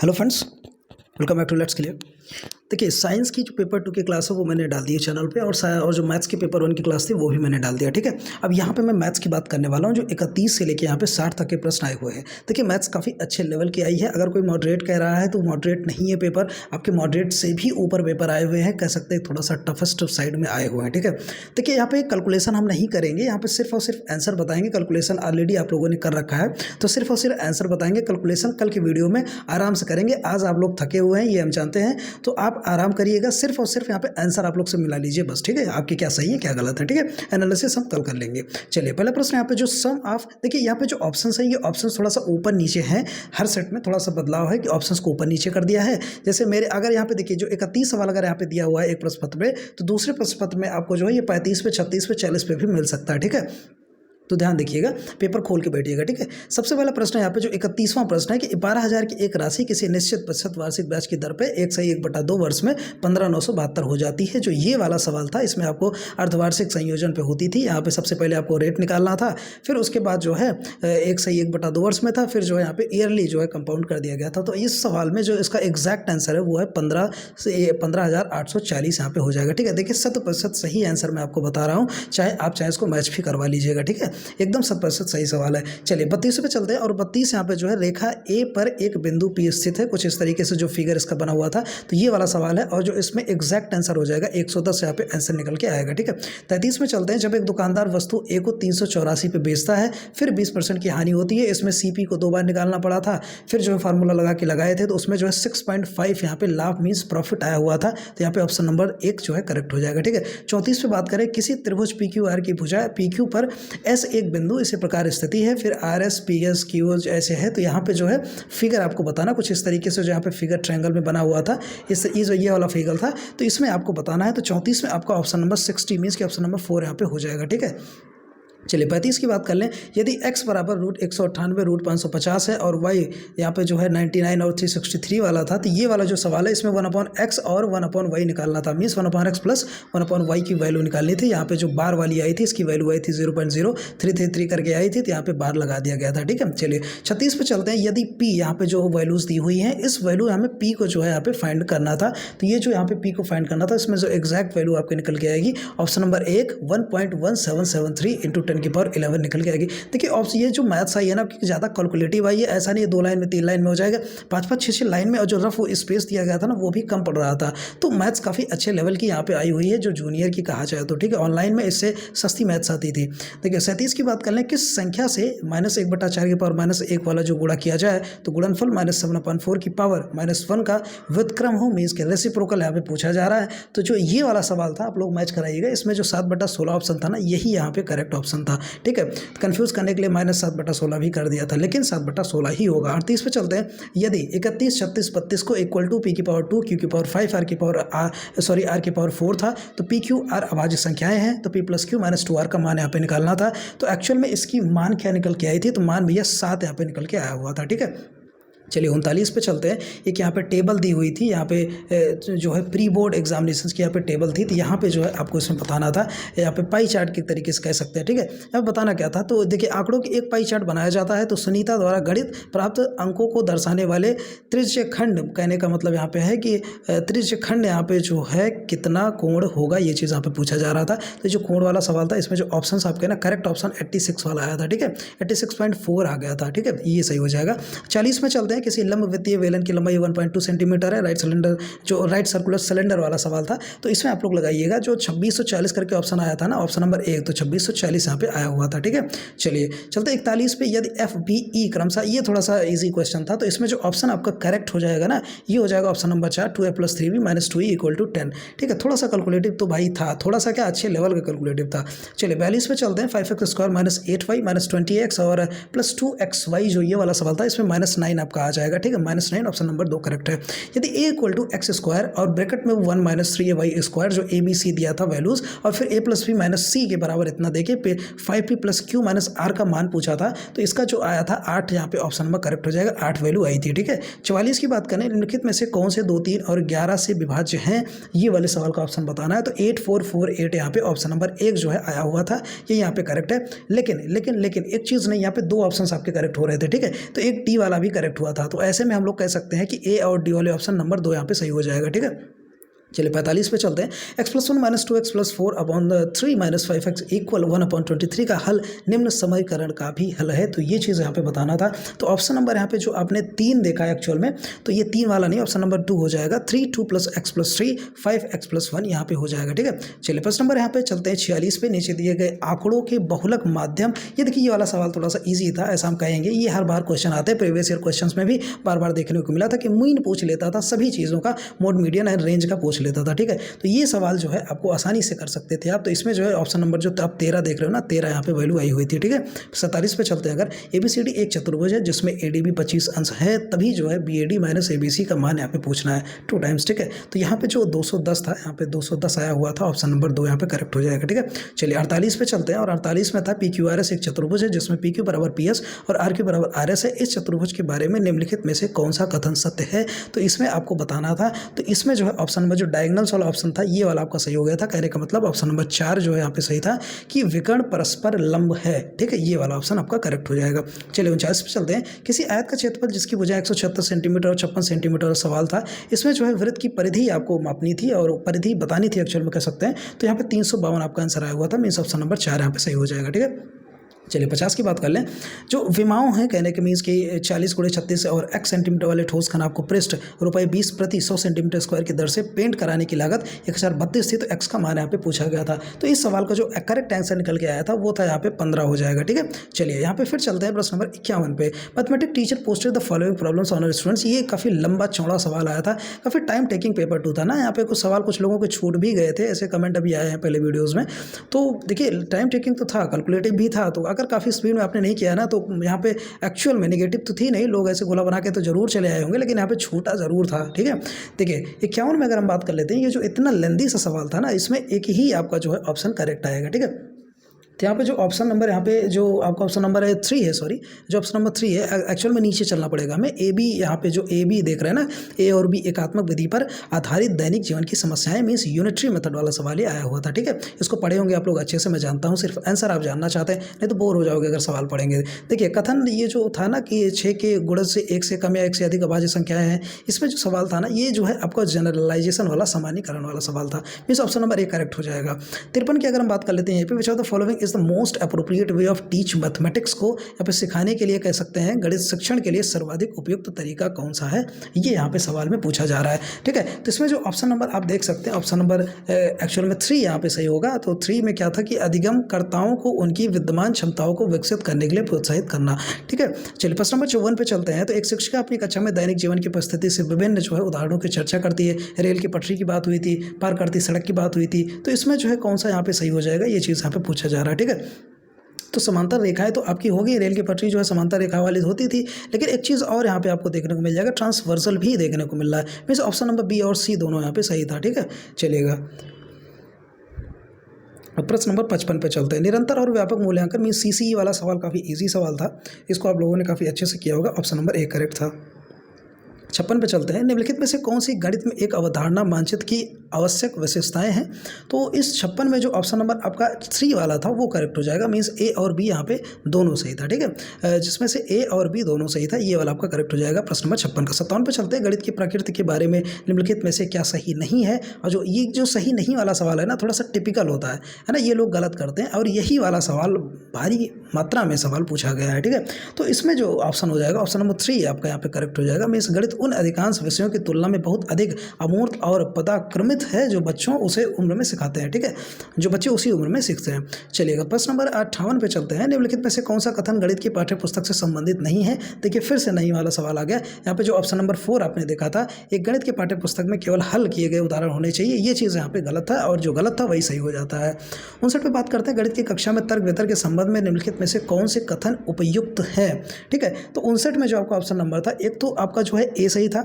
Hello friends, welcome back to let's clear. देखिए, science की जो पेपर 2 की क्लास है वो मैंने डाल दी है चैनल पे, और जो मैथ्स की पेपर 1 की क्लास थी वो भी मैंने डाल दिया। ठीक है, अब यहाँ पे मैं मैथ्स की बात करने वाला हूँ जो 31 से लेके यहाँ पे 60 तक के प्रश्न आए हुए हैं। देखिए, मैथ्स काफ़ी अच्छे लेवल की आई है। अगर कोई मॉडरेट कह रहा है तो मॉडरेट नहीं है पेपर, आपके मॉडरेट से भी ऊपर पेपर आए हुए हैं, कह सकते हैं थोड़ा सा टफेस्ट साइड में आए हुए हैं। ठीक है, देखिए यहाँ पे कैलकुलेशन हम नहीं करेंगे, यहाँ पे सिर्फ और सिर्फ आंसर बताएंगे। कैलकुलेशन ऑलरेडी आप लोगों ने कर रखा है, तो सिर्फ और सिर्फ आंसर बताएंगे। कैलकुलेशन कल की वीडियो में आराम से करेंगे। आज आप लोग थके हुए हैं, ये हम जानते हैं, तो आप आराम करिएगा। सिर्फ और सिर्फ यहाँ पे आंसर आप लोग से मिला लीजिए बस। ठीक है, आपकी क्या सही है क्या गलत है। ठीक है, एनालिसिस हम कल कर लेंगे। चलिए, पहला प्रश्न यहाँ पे जो सम ऑफ, देखिए यहाँ पे जो ऑप्शंस है, ये ऑप्शंस थोड़ा सा ऊपर नीचे हैं। हर सेट में थोड़ा सा बदलाव है कि ऑप्शंस को ऊपर नीचे कर दिया है। जैसे मेरे अगर यहाँ पे देखिए जो 31 सवाल अगर यहाँ पे दिया हुआ है एक प्रश्न पत्र में, तो दूसरे प्रश्न पत्र में आपको जो है ये 35 पे, 36 पे, 40 पे भी मिल सकता है। ठीक है, तो ध्यान देखिएगा, पेपर खोल के बैठिएगा। ठीक है, सबसे पहला प्रश्न यहाँ पे जो 31वां प्रश्न है कि 12,000 की एक राशि किसी निश्चित प्रतिशत वार्षिक ब्याज की दर पे 1/1/2 वर्ष में 15,972 हो जाती है। जो ये वाला सवाल था, इसमें आपको अर्धवार्षिक संयोजन पे होती थी। यहाँ पे सबसे पहले आपको रेट निकालना था, फिर उसके बाद जो है 1/1/2 वर्ष में था, फिर जो है यहाँ पे ईयरली जो है कंपाउंड कर दिया गया था। तो इस सवाल में जो इसका एग्जैक्ट आंसर है वो है 15,840 यहाँ पे हो जाएगा। ठीक है, देखिए 100% सही आंसर मैं आपको बता रहा हूँ, चाहे इसको मैच भी करवा लीजिएगा। ठीक है, एकदम 100% सही सवाल है। चलिए 32 पे चलते हैं, और 32 यहाँ पे जो है रेखा ए पर एक बिंदु पी स्थित है। कुछ इस तरीके से जो फिगर इसका बना हुआ था, तो ये वाला सवाल है, और जो इसमें एग्जैक्ट आंसर हो जाएगा 110 यहाँ पे आंसर निकल के आएगा। ठीक है, 33 में चलते हैं। जब एक दुकानदार वस्तु ए को 384 पे बेचता है, फिर 20% की हानि होती है। इसमें सीपी को 2 बार निकालना पड़ा था, फिर जो है फार्मूला लगा के लगाए थे, तो उसमें जो है 6.5 यहाँ पे लाभ मीन्स प्रॉफिट आया हुआ था। तो यहाँ पे ऑप्शन नंबर 1 जो है करेक्ट हो जाएगा। ठीक है, 34 पे बात करें, किसी त्रिभुज पी क्यू आर की भुजा पी क्यू पर एस एक बिंदु इसी प्रकार स्थिति है, फिर R S P S Q ऐसे है। तो यहाँ पे जो है फिगर आपको बताना कुछ इस तरीके से, जो यहाँ पे फिगर ट्रायंगल में बना हुआ था, ये वाला फिगर था, तो इसमें आपको बताना है। तो 34 में आपका ऑप्शन नंबर 60 मीन्स कि ऑप्शन नंबर 4 यहाँ पे हो जाएगा। ठीक है, चलिए 35 की बात कर लें। यदि x बराबर √198 √550 है और y यहाँ पे जो है 99 और 363 वाला था, तो ये वाला जो सवाल है इसमें 1/x और 1/y निकालना था। मीन्स 1/x प्लस 1/y की वैल्यू निकालनी थी। यहाँ पे जो बार वाली आई थी, इसकी वैल्यू आई थी 0.0333 करके आई थी, तो यहाँ पे बार लगा दिया गया था। ठीक है, चलिए 36 पे चलते हैं। यदि p यहाँ पे जो वैल्यूज़ दी हुई हैं, इस वैल्यू हमें p को जो है यहाँ पे फाइंड करना था। तो ये जो यहाँ पे p को फाइंड करना था, इसमें जो एग्जैक्ट वैल्यू आपके निकल के आएगी, ऑप्शन नंबर 1 1.1773 × 10⁻11 निकल के आएगी। देखिए ऑप्शन, ये जो मैथ्स आई है ना, ज़्यादा कैलकुलेटिव आई है, ऐसा नहीं है 2 लाइन में 3 लाइन में हो जाएगा, 5-5 6-6 लाइन में, और जो रफ स्पेस दिया गया था ना वो भी कम पड़ रहा था। तो मैथ्स काफ़ी अच्छे लेवल की यहाँ पे आई हुई है, जो जूनियर की कहा जाए तो। ठीक है, ऑनलाइन में इससे सस्ती मैथ्स आती थी। देखिए 37 की बात कर लें, किस संख्या से -1/4 की पावर -1 वाला जो गुणा किया जाए, तो गुणनफल -7/4 की पावर -1 का व्युत्क्रम हो, मीन्स के रेसिप्रोकल यहाँ पे पूछा जा रहा है। तो जो ये वाला सवाल था, आप लोग मैच कराइएगा। इसमें जो 7/16 ऑप्शन था ना, यही यहाँ पे करेक्ट ऑप्शन था। ठीक है, कंफ्यूज करने के लिए -7/16 भी कर दिया था, लेकिन 7/16 ही होगा। 38 पे चलते हैं। यदि 31, 36, 32 को इक्वल टू p की पावर 2, q की पावर 5, r की पावर 4 था, तो p q r अभाज्य संख्याएं हैं, तो p + q - 2r का मान यहाँ पे निकालना था। तो एक्चुअल में इसकी मान क्या निकल के आई थी, तो मान भैया 7 यहाँ पे निकल के आया हुआ था। ठीक है, चलिए 39 पे चलते हैं। एक यहाँ पे टेबल दी हुई थी, यहाँ पे जो है प्री बोर्ड एग्जामिनेशंस की यहाँ पे टेबल थी, तो यहाँ पे जो है आपको इसमें बताना था। यहाँ पे पाई चार्ट के तरीके से कह सकते हैं। ठीक है, यहाँ बताना क्या था, तो देखिए आंकड़ों की एक पाई चार्ट बनाया जाता है। तो सुनीता द्वारा गणित प्राप्त अंकों को दर्शाने वाले त्रिज्यखंड, कहने का मतलब यहाँ पे है कि त्रिज्यखंड यहाँ पे जो है कितना कोण होगा, ये चीज़ यहाँ पे पूछा जा रहा था। तो जो कोण वाला सवाल था, इसमें जो ऑप्शन आपके ना, करेक्ट ऑप्शन 86 वाला आया था। ठीक है, 86.4 आ गया था। ठीक है, ये सही हो जाएगा। 40 में चलते हैं। किसी लंबवृत्तीय वेलन की लंबाई 1.2 सेंटीमीटर है, राइट सर्कुलर सिलेंडर वाला सवाल था। तो इसमें आप लोग लगाइएगा जो 2640 करके ऑप्शन आया था ना, ऑप्शन नंबर 1, तो 2640 यहाँ पे आया हुआ था। ठीक है, चलिए चलते 41 पे। यदि FBE क्रमशः, ये थोड़ा सा इजी क्वेश्चन था, तो इसमें जो ऑप्शन आपका करेक्ट हो जाएगा ना, ये हो जाएगा option number 4, 2a + 3b - 2e = 10। ठीक है, थोड़ा सा कैलकुलेटिव तो भाई था, थोड़ा सा क्या अच्छे लेवल का कैलकुलेटिव था। चलिए 42 पे चलते हैं। 5x² - 8y - 20x और +2xy, जो ये वाला सवाल था, इसमें -9 आपका आ जाएगा। ठीक है, -9 ऑप्शन नंबर 2 करेक्ट है। यदि a = x² और ब्रैकेट में 1 - 3ay² जो a b c दिया था वैल्यूज, और फिर a + b - c के बराबर इतना देके 5p + q - r का मान पूछा था, तो इसका जो आया था 8, यहाँ पे ऑप्शन नंबर करेक्ट हो जाएगा। 8 वैल्यू आई थी। ठीक है, 44 की बात करें। निम्नलिखित में से कौन से 2, 3 और 11 से विभाज्य हैं, ये वाले सवाल का ऑप्शन बताना है। तो 8, 4, 4, 8 यहाँ पे ऑप्शन नंबर 1 जो है आया हुआ था, ये यहाँ पे करेक्ट है। लेकिन एक चीज़ नहीं, यहाँ पे 2 ऑप्शन आपके करेक्ट हो रहे थे। ठीक है, तो एक डी वाला भी करेक्ट हुआ हुआ था। तो ऐसे में हम लोग कह सकते हैं कि ए और डी वाले ऑप्शन नंबर 2 यहाँ पे सही हो जाएगा। ठीक है, चलिए 45 पे चलते हैं। x+1 - 2x + 4 अपॉन 3 - 5x = 1/23 का हल निम्न समीकरण का भी हल है। तो ये चीज़ यहाँ पे बताना था। तो ऑप्शन नंबर यहाँ पे जो आपने 3 देखा है एक्चुअल में, तो ये 3 वाला नहीं, ऑप्शन नंबर 2 हो जाएगा। 3 2 + x + 3 5x + 1 यहाँ पे हो जाएगा। ठीक है, चलिए प्रश्न नंबर यहाँ पे चलते हैं 46 पे। नीचे दिए गए आंकड़ों के बहुलक माध्यम, ये देखिए ये वाला सवाल थोड़ा सा ईजी था, ऐसा हम कहेंगे। ये हर बार क्वेश्चन आते हैं, प्रीवियस ईयर क्वेश्चन में भी बार बार देखने को मिला था कि मीन पूछ लेता था, सभी चीज़ों का मोड, मीडियन एंड रेंज का पूछ लेता था। ठीक है, तो ये सवाल जो है आपको आसानी से कर सकते थे आप। तो इसमें जो है ऑप्शन नंबर जो आप 13 देख रहे हो ना, 13 यहाँ पे वैल्यू आई हुई थी। ठीक है, 47 पे चलते हैं। अगर ABCD एक चतुर्भुज है जिसमें ADB 25 अंश है, तभी जो है BAD - ABC का मान यहाँ पे पूछना है 2 टाइम्स। ठीक है, तो यहाँ पे जो 210 था, यहाँ पे 210 आया हुआ था, ऑप्शन नंबर 2 यहाँ पे करेक्ट हो जाएगा। ठीक है, चलिए 48 पे चलते हैं। और 48 में था PQRS एक चतुर्भुज है जिसमें PQ = PS और RQ = RS है। इस चतुर्भुज के बारे में निम्नलिखित में से कौन सा कथन सत्य है? तो इसमें आपको बताना था। तो इसमें जो है ऑप्शन नंबर जो डायगोनल्स वाला ऑप्शन था, ये वाला आपका सही हो गया था। कहने का मतलब ऑप्शन नंबर 4 जो है यहाँ पे सही था कि विकर्ण परस्पर लंब है। ठीक है, ये वाला ऑप्शन आपका करेक्ट हो जाएगा। चलिए 49 पे चलते हैं। किसी आयत का क्षेत्रफल जिसकी भुजा 176 सेंटीमीटर और 56 सेंटीमीटर सवाल था। इसमें जो है वृत्त की परिधि आपको मापनी थी और परिधि बतानी थी एक्चुअल में, कह सकते हैं। तो यहाँ पे 352 आपका आंसर आया हुआ था। मीन्स ऑप्शन नंबर 4 यहाँ पे सही हो जाएगा। ठीक है, चलिए 50 की बात कर लें। जो विमाओं हैं, कहने के मीन्स कि 40 × 36 और x सेंटीमीटर वाले ठोस खनाब को पृष्ठ ₹20 प्रति 100 सेंटीमीटर स्क्वायर की दर से पेंट कराने की लागत 1032 थी। तो x का मान यहाँ पे पूछा गया था। तो इस सवाल का जो करेक्ट आंसर निकल के आया था वो था यहाँ पे 15 हो जाएगा। ठीक है, चलिए यहाँ पे फिर चलते हैं प्रश्न नंबर 51 पे। Mathematic teacher posted the following problems on students. ये काफ़ी लंबा चौड़ा सवाल आया था, काफ़ी टाइम टेकिंग पेपर 2 था ना। यहाँ पे कुछ सवाल कुछ लोगों के छूट भी गए थे, ऐसे कमेंट अभी आए हैं पहले वीडियोज़ में। तो देखिए टाइम टेकिंग तो था, कैलकुलेटिव भी था। तो अगर काफ़ी स्पीड में आपने नहीं किया ना, तो यहाँ पे एक्चुअल में नेगेटिव तो थी नहीं, लोग ऐसे गोला बना के तो जरूर चले आए होंगे, लेकिन यहाँ पे छूटा जरूर था। ठीक है, देखिए 51 में अगर हम बात कर लेते हैं, ये जो इतना लेंदी सा सवाल था ना, इसमें एक ही आपका जो है ऑप्शन करेक्ट आएगा। ठीक है, तो यहाँ पे जो ऑप्शन नंबर यहाँ पे जो आपका ऑप्शन नंबर है 3 है, सॉरी जो ऑप्शन नंबर 3 है, एक्चुअल में नीचे चलना पड़ेगा हमें। AB यहाँ पे जो AB देख रहे हैं ना, A और B एकात्मक विधि पर आधारित दैनिक जीवन की समस्याएं, मीन्स यूनिटरी मेथड वाला सवाल ही आया हुआ था। ठीक है, इसको पढ़े होंगे आप लोग अच्छे से, मैं जानता हूँ। सिर्फ आंसर आप जानना चाहते हैं, नहीं तो बोर हो जाओगे अगर सवाल पढ़ेंगे। देखिए कथन ये जो था ना कि 6 के गुणज से 1 से कम या 1 से अधिक अभाज्य संख्याएं हैं, इसमें जो सवाल था ना, ये जो है आपका जनरलाइजेशन वाला, सामान्यकरण वाला सवाल था। मीन्स ऑप्शन नंबर 1 करेक्ट हो जाएगा। 53 की अगर हम बात कर लेते हैं, यहाँ पे which of the following is the most appropriate way of teach mathematics, को यहाँ पे सिखाने के लिए कह सकते हैं, गणित शिक्षण के लिए सर्वाधिक उपयुक्त तरीका कौन सा है, ये यहाँ पे सवाल में पूछा जा रहा है। ठीक है, तो इसमें जो ऑप्शन नंबर आप देख सकते हैं, ऑप्शन नंबर एक्चुअल में 3 यहाँ पे सही होगा। तो 3 में क्या था कि अधिगमकर्ताओं को उनकी विद्यमान क्षमताओं को विकसित करने के लिए प्रोत्साहित करना। ठीक है, चलिए प्रश्न नंबर 54 पे चलते हैं। तो एक शिक्षिका अपनी कक्षा में दैनिक जीवन की परिस्थिति से विभिन्न जो है उदाहरणों की चर्चा करती है। रेल की पटरी की बात हुई थी, पार करती सड़क की बात हुई थी। तो इसमें जो है कौन सा यहाँ पे सही हो जाएगा, ये चीज़ यहाँ पे पूछा जा रहा है। ठीक है, तो समांतर रेखाएं तो आपकी होगी, रेल की पटरी जो है समांतर रेखा वाली होती थी। लेकिन एक चीज़ और यहाँ पे आपको देखने को मिल जाएगा, ट्रांसवर्सल भी देखने को मिल रहा है। मीन्स ऑप्शन नंबर B और C दोनों यहाँ पे सही था। ठीक है, चलेगा। अब प्रश्न नंबर 55 पे चलते हैं। निरंतर और व्यापक मूल्यांकन मीन्स CCE वाला सवाल काफ़ी ईजी सवाल था, इसको आप लोगों ने काफ़ी अच्छे से किया होगा। ऑप्शन नंबर 1 करेक्ट था। 56 पे चलते हैं। निम्नलिखित में से कौन सी गणित में एक अवधारणा मानचित्र की आवश्यक विशेषताएं हैं? तो इस 56 में जो ऑप्शन नंबर आपका 3 वाला था वो करेक्ट हो जाएगा। मीन्स A और B यहाँ पे दोनों सही था। ठीक है, जिसमें से A और B दोनों सही था, ये वाला आपका करेक्ट हो जाएगा प्रश्न नंबर 56 का। 57 पे चलते हैं। गणित की प्रकृति के बारे में निम्नलिखित में से क्या सही नहीं है? और जो ये जो सही नहीं वाला सवाल है ना, थोड़ा सा टिपिकल होता है ना, ये लोग गलत करते हैं और यही वाला सवाल भारी मात्रा में सवाल पूछा गया है। ठीक है, तो इसमें जो ऑप्शन हो जाएगा ऑप्शन नंबर 3 आपका यहाँ पे करेक्ट हो जाएगा। मीन्स गणित उन अधिकांश विषयों की तुलना में बहुत अधिक अमूर्त और पदाक्रमित है जो बच्चों उसे उम्र में सिखाते हैं। ठीक है, जो बच्चे उसी उम्र में सीखते हैं। चलिएगा प्रश्न नंबर 58 पे चलते हैं। निम्नलिखित में से कौन सा कथन गणित की पाठ्य पुस्तक से संबंधित नहीं है? देखिए फिर से नहीं वाला सवाल आ गया। यहाँ पे जो ऑप्शन नंबर 4 आपने देखा था, एक गणित के पाठ्य पुस्तक में केवल हल किए गए उदाहरण होने चाहिए, ये चीज़ यहाँ पे गलत था और जो गलत था वही सही हो जाता है। 59 पे बात करते हैं। गणित की कक्षा में तर्क वितर्क के संबंध में निम्नलिखित में से कौन से कथन उपयुक्त है? ठीक है, तो 59 में जो आपका ऑप्शन नंबर था, एक तो आपका जो है A सही था,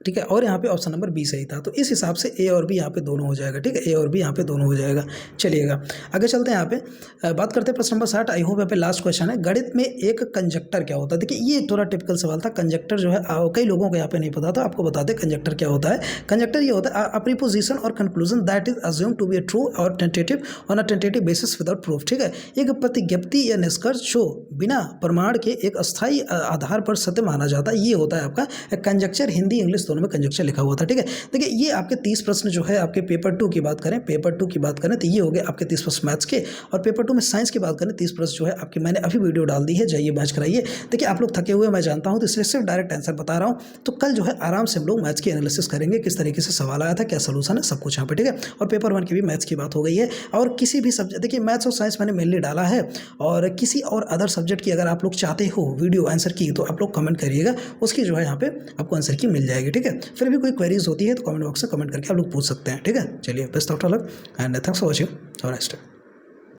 ठीक है, और यहाँ पे ऑप्शन नंबर बी सही था। तो इस हिसाब से ए और बी यहाँ पे दोनों हो जाएगा। ठीक है, ए और बी यहाँ पे दोनों हो जाएगा। चलिएगा आगे चलते हैं। यहाँ पे बात करते हैं प्रश्न नंबर 60। आई होप यहाँ पे लास्ट क्वेश्चन है। गणित में एक कंजक्टर क्या होता है? देखिए ये थोड़ा टिपिकल सवाल था। कंजक्टर जो है कई लोगों को यहाँ पे नहीं पता था, आपको बता दें कंजक्टर क्या होता है। कंजक्टर ये होता है प्रीपोजिशन और conclusion that is assume to be true और tentative on a tentative basis without proof. ठीक है, एक प्रतिज्ञप्ति या निष्कर्ष जो बिना प्रमाण के एक अस्थायी आधार पर सत्य माना जाता है, ये होता है आपका कंजक्चर। हिंदी इंग्लिश दोनों में कंजक्चर लिखा हुआ था। ठीक है, देखिए ये आपके 30 प्रश्न जो है आपके पेपर 2 की बात करें, पेपर 2 की बात करें तो ये हो गए आपके 30 प्रश्न मैथ्स के, और पेपर 2 में साइंस की बात करें 30 प्रश्न जो है आपकी मैंने अभी वीडियो डाल दी है, जाइए मैच कराइए। देखिए आप लोग थके हुए मैं जानता हूँ, तो इसलिए सिर्फ डायरेक्ट आंसर बता रहा हूँ। तो कल जो है आराम से हम लोग मैथ्स की एनालिसिस करेंगे, किस तरीके से सवाल आया था, क्या सोल्यूशन है, सब कुछ यहाँ पे। ठीक है, और पेपर 1 की भी मैथ्स की बात हो गई है। और किसी भी सब्जेक्ट, देखिए मैथ्स और साइंस मैंने मेनली डाला है, और किसी और अदर सब्जेक्ट की अगर आप लोग चाहते हो वीडियो आंसर की तो आप लोग कमेंट करिएगा, उसकी जो है यहाँ पे आपको आंसर की मिल जाएगी। ठीक है, फिर भी कोई क्वेरीज होती है तो कमेंट बॉक्स से कमेंट करके आप लोग पूछ सकते हैं। ठीक है, चलिए best of luck and thanks for watching. Have a nice day.